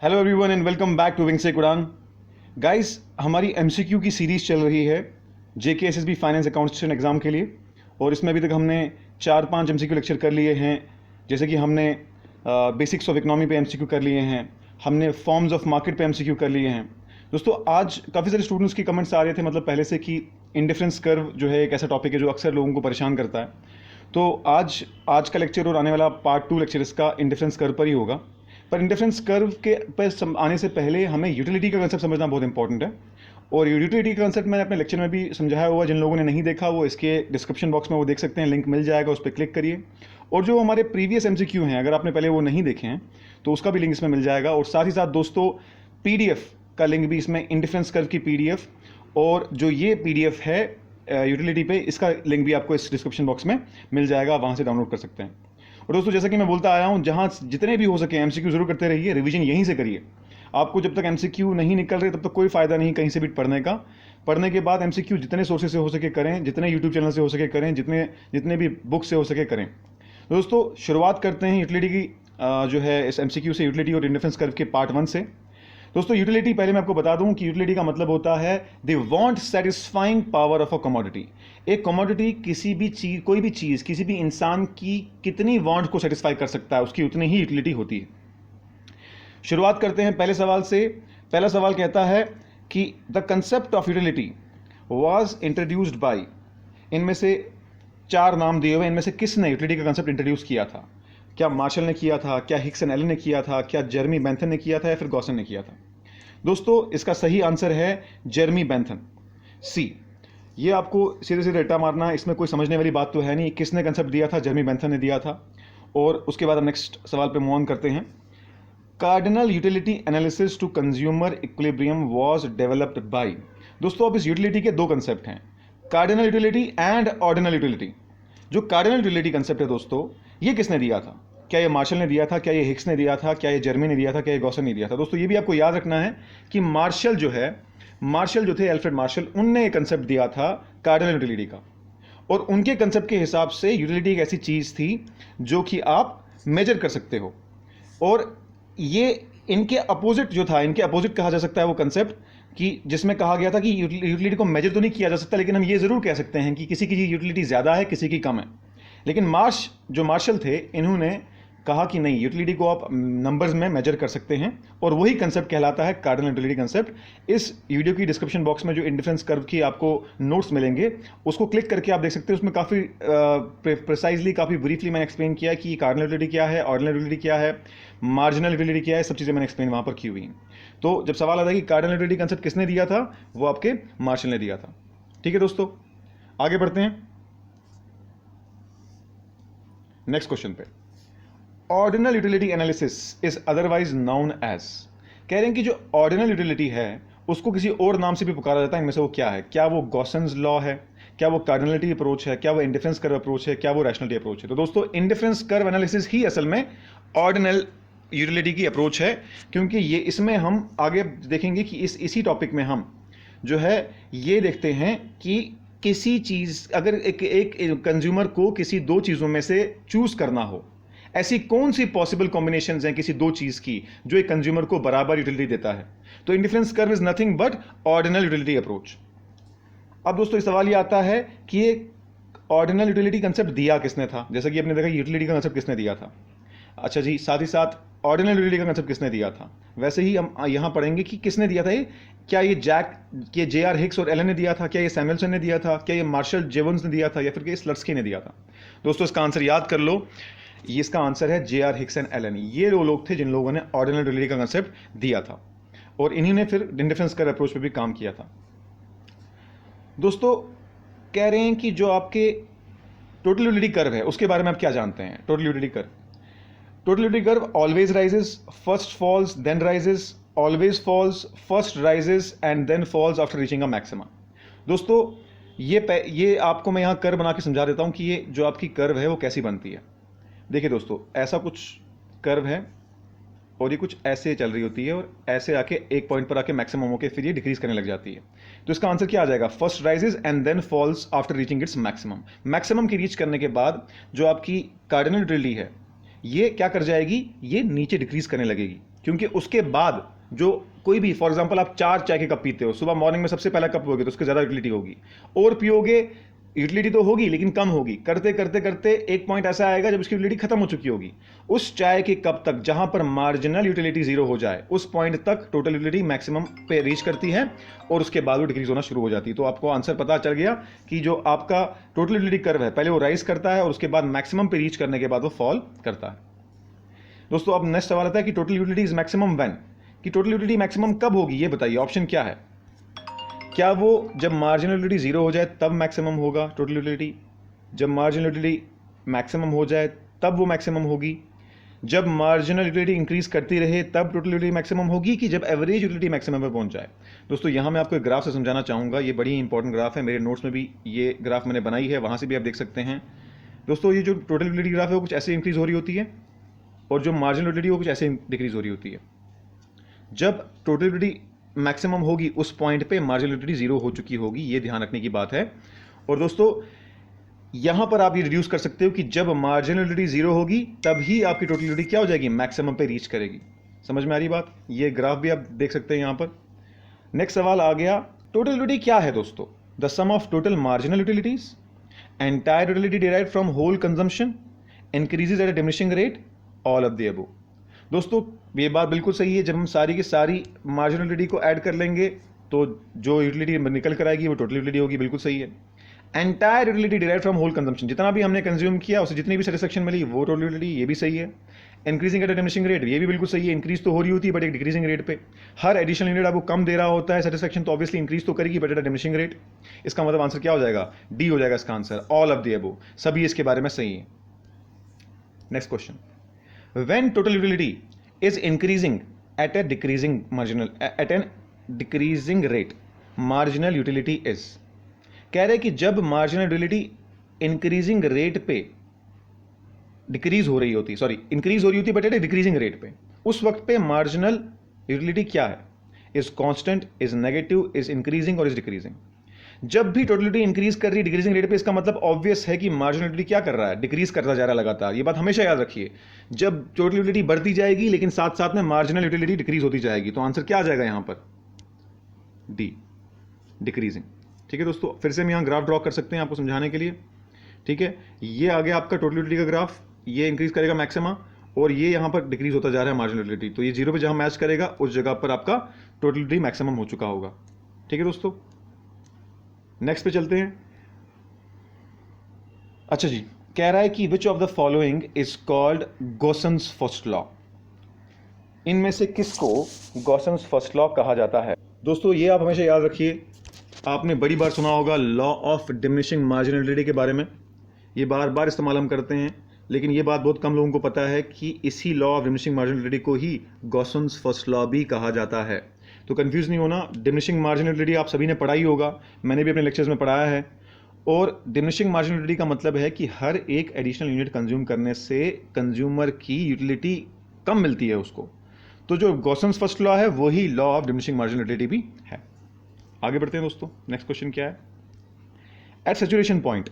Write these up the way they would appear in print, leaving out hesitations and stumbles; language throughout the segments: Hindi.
Hello everyone and welcome back to विंग से कुरान। गाइस, हमारी एमसीक्यू की सीरीज चल रही है जेकेएसएसबी फाइनेंस अकाउंटेंट एग्जाम के लिए, और इसमें अभी तक हमने 4-5 एमसीक्यू लेक्चर कर लिए हैं। जैसे कि हमने बेसिक्स ऑफ इकोनॉमी पे एमसीक्यू कर लिए हैं, हमने फॉर्म्स ऑफ मार्केट पे एमसीक्यू कर लिए हैं। दोस्तों, आज काफ़ी सारे स्टूडेंट्स के कमेंट्स आ रहे थे, मतलब पहले से, कि इंडिफरेंस कर्व जो है एक ऐसा टॉपिक है जो अक्सर लोगों को परेशान करता है। तो आज का लेक्चर और आने वाला पार्ट 2 लेक्चर इसका इंडिफरेंस कर्व पर ही होगा। पर इंडिफरेंस कर्व के आने से पहले हमें यूटिलिटी का कंसेप्ट समझना बहुत इंपॉर्टेंट है। और यूटिलिटी का कंसेप्ट मैंने अपने लेक्चर में भी समझाया हुआ, जिन लोगों ने नहीं देखा वो इसके डिस्क्रिप्शन बॉक्स में वो देख सकते हैं, लिंक मिल जाएगा, उस पर क्लिक करिए। और जो हमारे प्रीवियस एमसीक्यू हैं, अगर आपने पहले वो नहीं देखे हैं तो उसका भी लिंक इसमें मिल जाएगा। और साथ ही साथ दोस्तों, पीडीएफ का लिंक भी इसमें, इंडिफरेंस कर्व की पीडीएफ, और जो ये पीडीएफ है यूटिलिटी पे, इसका लिंक भी आपको इस डिस्क्रिप्शन बॉक्स में मिल जाएगा, वहाँ से डाउनलोड कर सकते हैं। और दोस्तों, जैसा कि मैं बोलता आया हूँ, जहाँ जितने भी हो सके एमसीक्यू जरूर करते रहिए, रिवीजन यहीं से करिए। आपको जब तक एमसीक्यू नहीं निकल रहे तब तक कोई फायदा नहीं कहीं से भी पढ़ने का। पढ़ने के बाद एमसीक्यू जितने सोर्सेज से हो सके करें, जितने यूट्यूब चैनल से हो सके करें, जितने भी बुक से हो सके करें। दोस्तों, शुरुआत करते हैं यूटिलिटी की जो है इस एमसीक्यू से, यूटिलिटी और इंडिफरेंस कर्व के पार्ट 1 से। दोस्तों, यूटिलिटी, पहले मैं आपको बता दूं कि यूटिलिटी का मतलब होता है the want satisfying power of a commodity. एक कमोडिटी किसी भी चीज, कोई भी चीज, किसी भी इंसान की कितनी वांट को सेटिस्फाई कर सकता है, उसकी उतनी ही यूटिलिटी होती है। शुरुआत करते हैं पहले सवाल से। पहला सवाल कहता है कि the concept of utility was introduced by, इनमें से 4 नाम दिए हुए, इनमें से किसने यूटिलिटी का कंसेप्ट इंट्रोड्यूस किया था? क्या मार्शल ने किया था, क्या हिक्स एंड एलन ने किया था, क्या जेरेमी बेंथन ने किया था, या फिर गॉसन ने किया था? दोस्तों, इसका सही आंसर है जेरेमी बेंथन, सी। ये आपको सीधे सीधे रट्टा मारना है, इसमें कोई समझने वाली बात तो है नहीं। किसने कंसेप्ट दिया था? जेरेमी बेंथन ने दिया था। और उसके बाद हम नेक्स्ट सवाल पे मूव ऑन करते हैं। Cardinal utility analysis to consumer equilibrium was developed by. दोस्तों, अब इस यूटिलिटी के 2 कंसेप्ट हैं, cardinal utility and ordinal utility. जो कार्डिनल यूटिलिटी कंसेप्ट है दोस्तों, ये किसने दिया था? क्या ये मार्शल ने दिया था, क्या ये हिक्स ने दिया था, क्या ये जेरेमी ने दिया था, क्या ये गॉसन ने दिया था? दोस्तों, ये भी आपको याद रखना है कि मार्शल जो थे, एल्फ्रेड मार्शल, उनने एक कंसेप्ट दिया था कार्डिनल यूटिलिटी का। और उनके कंसेप्ट के हिसाब से यूटिलिटी एक ऐसी चीज थी जो कि आप मेजर कर सकते हो। और ये इनके अपोजिट जो था, इनके अपोजिट कहा जा सकता है वो कंसेप्ट, कि जिसमें कहा गया था कि यूटिलिटी को मेजर तो नहीं किया जा सकता, लेकिन हम ये जरूर कह सकते हैं कि किसी की यूटिलिटी ज्यादा है, किसी की कम है। लेकिन मार्शल थे, इन्होंने कहा कि नहीं, यूटिलिटी को आप नंबर्स में मेजर कर सकते हैं, और वही कंसेप्ट कहलाता है कार्डिनल यूटिलिटी कंसेप्ट। इस वीडियो की डिस्क्रिप्शन बॉक्स में जो इंडिफरेंस कर्व की आपको नोट्स मिलेंगे, उसको क्लिक करके आप देख सकते हैं। उसमें काफ़ी प्रिसाइजली, काफ़ी ब्रीफली मैंने एक्सप्लेन किया कि कार्डिनल यूटिलिटी क्या है, ऑर्डिनल यूटिलिटी क्या है, मार्जिनल यूटिलिटी क्या है, सब चीज़ें मैंने एक्सप्लेन वहाँ पर की हुई हैं। तो जब सवाल आता है कि कार्डिनल यूटिलिटी कंसेप्ट किसने दिया था, वो आपके मार्शल ने दिया था। ठीक है दोस्तों, आगे बढ़ते हैं नेक्स्ट क्वेश्चन पे। Ordinal utility analysis is otherwise known as. कह रहे हैं कि जो ऑर्डिनल यूटिलिटी है उसको किसी और नाम से भी पुकारा जाता है, इनमें से वो क्या है? क्या वो गॉसन्स लॉ है, क्या वो कार्डिनलिटी अप्रोच है, क्या वो इंडिफरेंस कर्व अप्रोच है, क्या वो रैशनलिटी अप्रोच है? तो दोस्तों, इंडिफरेंस कर्व एनालिसिस ही असल में ऑर्डिनल यूटिलिटी की अप्रोच है, क्योंकि ये इसमें हम आगे देखेंगे कि इसी टॉपिक में हम जो है ये देखते हैं कि किसी चीज, अगर एक कंज्यूमर को किसी 2 चीजों में से चूज करना हो, ऐसी कौन सी पॉसिबल कॉम्बिनेशंस हैं किसी 2 चीज की जो एक कंज्यूमर को बराबर यूटिलिटी देता है? तो indifference curve is nothing but ordinal utility approach. अब दोस्तों, सवाल ये आता है कि ये ऑर्डिनल यूटिलिटी कंसेप्ट दिया किसने था? जैसा कि आपने देखा, यूटिलिटी का कंसेप्ट किसने दिया था। अच्छा जी, साथ ही साथ ऑर्डिनल यूटिलिटी का कंसेप्ट किसने दिया था? वैसे ही हम यहां पढ़ेंगे कि किसने दिया था ये। क्या ये जे.आर. हिक्स और एलन ने दिया था, क्या ये सैमुअलसन ने दिया था, क्या ये मार्शल जेवन्स ने दिया था, या फिर ये स्लट्सकी ने दिया था? दोस्तों, इसका आंसर याद कर लो, ये इसका आंसर है जे.आर. Hicks and Alan. ये वो लोग थे जिन लोगों ने ऑर्डिनल यूटिलिटी का कंसेप्ट दिया था, और इन्हीं ने फिर इंडिफरेंस कर्व अप्रोच पे भी काम किया था। दोस्तों, कह रहे हैं कि जो आपके टोटल यूटिलिटी कर्व है उसके बारे में आप क्या जानते हैं? Total utility curve always rises, first falls then rises, always falls, first rises and then falls after reaching a maxima. दोस्तों, ये आपको मैं यहां कर्व बना के समझा देता हूं कि ये जो आपकी कर्व है वो कैसी बनती है। देखिए दोस्तों, ऐसा कुछ कर्व है, और ये कुछ ऐसे चल रही होती है, और ऐसे आके एक पॉइंट पर आके मैक्सिमम होकर फिर ये डिक्रीज करने लग जाती है। तो इसका आंसर क्या आ जाएगा? First rises and then falls after reaching its maximum. Maximum की रीच करने के बाद जो आपकी कार्डिनल यूटिलिटी है ये क्या कर जाएगी? ये नीचे डिक्रीज करने लगेगी, क्योंकि उसके बाद जो कोई भी, फॉर एग्जांपल आप 4 चाय के कप पीते हो, सुबह मॉर्निंग में सबसे पहला कप पियोगे तो उसकी ज़्यादा यूटिलिटी होगी, और पियोगे यूटिलिटी तो होगी लेकिन कम होगी, करते करते करते एक पॉइंट ऐसा आएगा जब उसकी यूटिलिटी खत्म हो चुकी होगी। उस चाय के कप तक जहां पर मार्जिनल यूटिलिटी 0 हो जाए, उस पॉइंट तक टोटल यूटिलिटी मैक्सिमम पे रीच करती है और उसके बाद वो डिक्रीज होना शुरू हो जाती है। तो आपको आंसर पता चल गया कि जो आपका टोटल यूटिलिटी कर्व है, पहले वो राइज करता है और उसके बाद मैक्सिमम पे रीच करने के बाद वो फॉल करता है। दोस्तों अब नेक्स्ट सवाल आता है कि total utility is maximum when, कि टोटल यूटिलिटी मैक्सिमम कब होगी ये बताइए, ऑप्शन क्या है। क्या वो जब मार्जिनल यूटिलिटी 0 हो जाए तब मैक्सिमम होगा टोटल यूटिलिटी, जब मार्जिनल यूटिलिटी मैक्सिमम हो जाए तब वो मैक्सिमम होगी, जब मार्जिनल यूटिलिटी इंक्रीज करती रहे तब टोटल यूटिलिटी मैक्सिमम होगी, कि जब एवरेज यूटिलिटी मैक्सिमम पे पहुंच जाए। दोस्तों यहाँ मैं आपको एक ग्राफ से समझाना चाहूँगा, ये बड़ी इंपॉर्टेंट ग्राफ है, मेरे नोट्स में भी ये ग्राफ मैंने बनाई है, वहाँ से भी आप देख सकते हैं। दोस्तों ये जो टोटल यूटिलिटी ग्राफ है वो कुछ ऐसे इंक्रीज हो रही होती है और जो मार्जिनल यूटिलिटी वो कुछ ऐसे डिक्रीज हो रही होती है। जब टोटल यूटिलिटी मैक्सिमम होगी उस पॉइंट पे मार्जिनल यूटिलिटी 0 हो चुकी होगी, ये ध्यान रखने की बात है। और दोस्तों यहां पर आप ये रिड्यूस कर सकते हो कि जब मार्जिनल यूटिलिटी 0 होगी तभी आपकी टोटल यूटिलिटी क्या हो जाएगी, मैक्सिमम पे रीच करेगी। समझ में आ रही बात, ये ग्राफ भी आप देख सकते हैं यहां पर। नेक्स्ट सवाल आ गया, टोटल यूटिलिटी क्या है दोस्तों, the sum of total marginal utilities, entire utility derived from whole consumption, increases at a diminishing rate, all of the above. दोस्तों ये बात बिल्कुल सही है, जब हम सारी की सारी मार्जिनल यूटिलिटी को ऐड कर लेंगे तो जो यूटिलिटी निकल कर आएगी वो टोटल यूटिलिटी होगी, बिल्कुल सही है। Entire utility derived from whole consumption, जितना भी हमने कंज्यूम किया उसे जितनी भी सेटिस्फेक्शन मिली वो टोटल यूटिलिटी, ये भी सही है। Increasing at a diminishing rate, ये भी बिल्कुल सही है, इंक्रीज तो हो रही होती है बट एक डिक्रीजिंग रेट पे। हर एडिशनल यूनिट आपको कम दे रहा होता है सेटिस्फेक्शन, तो ऑब्वियसली इंक्रीज तो करेगी but at a diminishing rate. इसका मतलब आंसर क्या हो जाएगा, डी हो जाएगा इसका answer, all of the above, सभी इसके बारे में सही है। Next question, when total utility is increasing at a decreasing marginal at an decreasing rate, marginal utility is, कह रहे कि जब marginal utility increasing rate पे डिक्रीज हो रही होती, सॉरी इंक्रीज हो रही होती but at A decreasing rate पे, उस वक्त पे मार्जिनल यूटिलिटी क्या है, is constant, is negative, is increasing और इज डिक्रीजिंग। जब भी टोटलिटी इंक्रीज कर रही है डिक्रीजिंग रेट पे, इसका मतलब ऑब्वियस है कि मार्जिनलिटी क्या कर रहा है, डिक्रीज करता जा रहा है लगातार। ये बात हमेशा याद रखिए, जब टोटल यूटिलिटी बढ़ती जाएगी लेकिन साथ साथ में मार्जिनल यूटिलिटी डिक्रीज होती जाएगी, तो आंसर क्या आ जाएगा यहां पर, डी, डिक्रीजिंग। ठीक है दोस्तों, फिर से हम यहां ग्राफ ड्रॉ कर सकते हैं आपको समझाने के लिए। ठीक है, ये आ गया आपका टोटल यूटिलिटी का ग्राफ, ये इंक्रीज करेगा मैक्सिमा और ये यहां पर डिक्रीज होता जा रहा है मार्जिनल यूटिलिटी, तो ये 0 पे जहां मैच करेगा उस जगह पर आपका टोटल यूटिलिटी मैक्सिमम हो चुका होगा। ठीक है दोस्तों, नेक्स्ट पे चलते हैं। अच्छा जी, कह रहा है कि which of the following is called Gauss's first law, इनमें से किसको गॉसन्स फर्स्ट लॉ कहा जाता है। दोस्तों ये आप हमेशा याद रखिए, आपने बड़ी बार सुना होगा लॉ ऑफ डिमिनिशिंग मार्जिनलिटी के बारे में, ये बार बार इस्तेमाल हम करते हैं, लेकिन ये बात बहुत कम लोगों को पता है कि इसी लॉ ऑफ डिमिनिशिंग मार्जिनलिटी को ही गॉसन्स फर्स्ट लॉ भी कहा जाता है। तो कंफ्यूज नहीं होना, डिमिनिशिंग मार्जिनलिटी आप सभी ने पढ़ा ही होगा, मैंने भी अपने लेक्चर्स में पढ़ाया है। और डिमिनिशिंग मार्जिनलिटी का मतलब है कि हर एक एडिशनल यूनिट कंज्यूम करने से कंज्यूमर की यूटिलिटी कम मिलती है उसको। तो जो गॉसन्स फर्स्ट लॉ है वही लॉ ऑफ डिमिनिशिंग मार्जिनलिटी भी है। आगे बढ़ते हैं दोस्तों, नेक्स्ट क्वेश्चन क्या है, at saturation point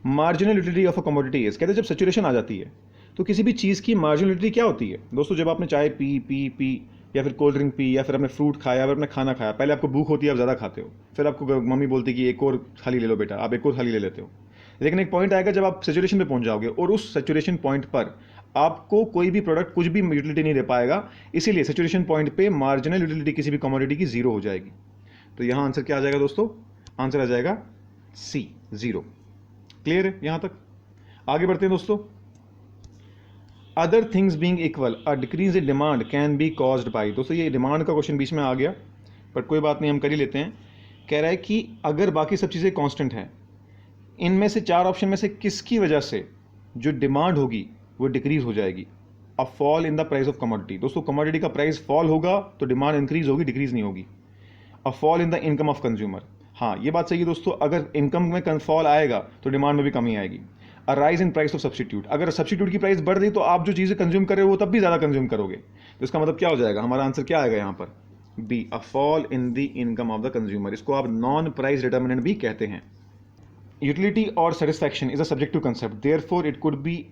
marginal utility of a commodity is, कहते हैं जब सैचुरेशन आ जाती है तो किसी भी चीज़ की मार्जिनल यूटिलिटी क्या होती है। दोस्तों जब आपने चाय पी या फिर कोल्ड ड्रिंक पी या फिर आपने फ्रूट खाया या फिर आपने खाना खाया, पहले आपको भूख होती है, आप ज़्यादा खाते हो, फिर आपको मम्मी बोलती है कि एक और थाली ले लो बेटा, आप एक और थाली ले लेते हो। लेकिन एक पॉइंट आएगा जब आप सैचुरेशन पे पहुंच जाओगे और उस सैचुरेशन पॉइंट पर आपको कोई भी प्रोडक्ट कुछ भी यूटिलिटी नहीं दे पाएगा, इसीलिए सैचुरेशन पॉइंट पे मार्जिनल यूटिलिटी किसी भी कमोडिटी की 0 हो जाएगी। तो यहाँ आंसर क्या आ जाएगा दोस्तों, आंसर आ जाएगा सी, 0। क्लियर है यहाँ तक, आगे बढ़ते हैं दोस्तों। Other things being equal a decrease in demand can be caused by, दोस्तों ये डिमांड का क्वेश्चन बीच में आ गया बट कोई बात नहीं, हम कर ही लेते हैं। कह रहा है कि अगर बाकी सब चीज़ें कांस्टेंट हैं, इनमें से 4 ऑप्शन में से किसकी वजह से जो डिमांड होगी वो डिक्रीज हो जाएगी, a fall in the price of commodity. दोस्तों कमोडिटी का प्राइस फॉल होगा तो डिमांड इंक्रीज होगी, डिक्रीज नहीं होगी। A fall in the income of consumer, हाँ ये बात सही है दोस्तों, अगर इनकम में फॉल आएगा तो डिमांड में भी कमी आएगी। A rise in price of substitute, अगर सब्स्टिट्यूट की प्राइस बढ़ रही तो आप जो चीज़ें कंज्यूम कर रहे हो वो तब भी ज़्यादा कंज्यूम करोगे, तो इसका मतलब क्या हो जाएगा, हमारा आंसर क्या आएगा यहाँ पर, b, a fall in the income of the consumer. इसको आप नॉन प्राइस डिटर्मिनेंट भी कहते हैं। यूटिलिटी और satisfaction is a subjective concept, therefore it could be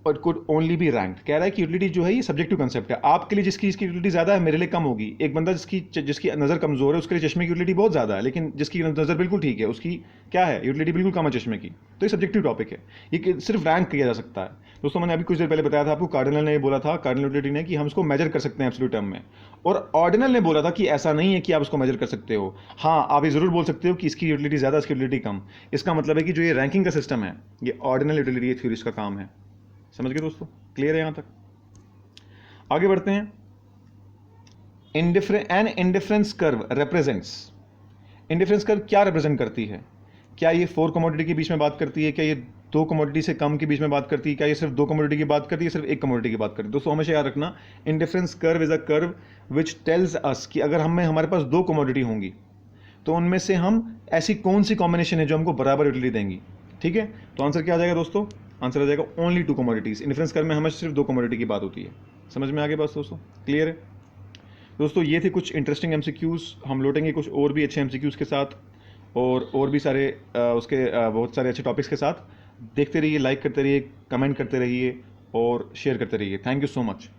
और कुड ओनली बी रैंक्ड। कह रहा है कि यूटिलिटी जो है ये सब्जेक्टिव कंसेप्ट है। आपके लिए जिसकी इसकी यूटिलिटी ज़्यादा है मेरे लिए कम होगी। एक बंदा जिसकी नज़र कमज़ोर है उसके लिए चश्मे की यूटिलिटी बहुत ज़्यादा है, लेकिन जिसकी नज़र बिल्कुल ठीक है उसकी क्या है, यूटिलिटी बिल्कुल कम है चश्मे की। तो ये सब्जेक्टिव टॉपिक है, ये सिर्फ रैंक किया जा सकता है। दोस्तों मैंने अभी कुछ देर पहले बताया था आपको, कार्डिनल ने ये बोला था, कार्डिनल यूटिलिटी ने, कि हम इसको मेजर कर सकते हैं एब्सोल्यूट टर्म में, और ऑर्डिनल ने बोला था कि ऐसा नहीं है कि आप इसको मेजर कर सकते हो। हाँ, आप ये जरूर बोल सकते हो कि इसकी यूटिलिटी ज़्यादा, इसकी यूटिलिटी कम। इसका मतलब है कि जो ये रैंकिंग का सिस्टम है ये ऑर्डिनल यूटिलिटी थ्योरीज का काम है। समझ गए दोस्तों? क्लियर है यहां तक? आगे बढ़ते हैं। An indifference curve represents, indifference curve क्या रिप्रेजेंट करती है? क्या ये 4 कमोडिटी के बीच में बात करती है? क्या ये 2 कमोडिटी से कम के बीच में बात करती है? क्या ये सिर्फ 2 कमोडिटी की बात करती है, सिर्फ 1 कमोडिटी की बात करती है? दोस्तों हमेशा याद रखना, indifference curve is a curve which tells us कि अगर हमारे पास 2 कमोडिटी होंगी तो उनमें से हम ऐसी कौन सी कॉम्बिनेशन है जो हमको बराबर यूटिलिटी देंगी। ठीक है, तो आंसर क्या आ जाएगा दोस्तों? आंसर आ जाएगा ओनली 2 कमोडिटीज। इंडिफरेंस कर्व में हमेशा सिर्फ 2 कमोडिटी की बात होती है। समझ में आ गया बस दोस्तों? क्लियर है दोस्तों? ये थे कुछ इंटरेस्टिंग एमसीक्यूज। हम लौटेंगे कुछ और भी अच्छे एमसीक्यूज के साथ, और भी सारे बहुत सारे अच्छे टॉपिक्स के साथ। देखते रहिए, लाइक करते रहिए, कमेंट करते रहिए और शेयर करते रहिए। Thank you so much.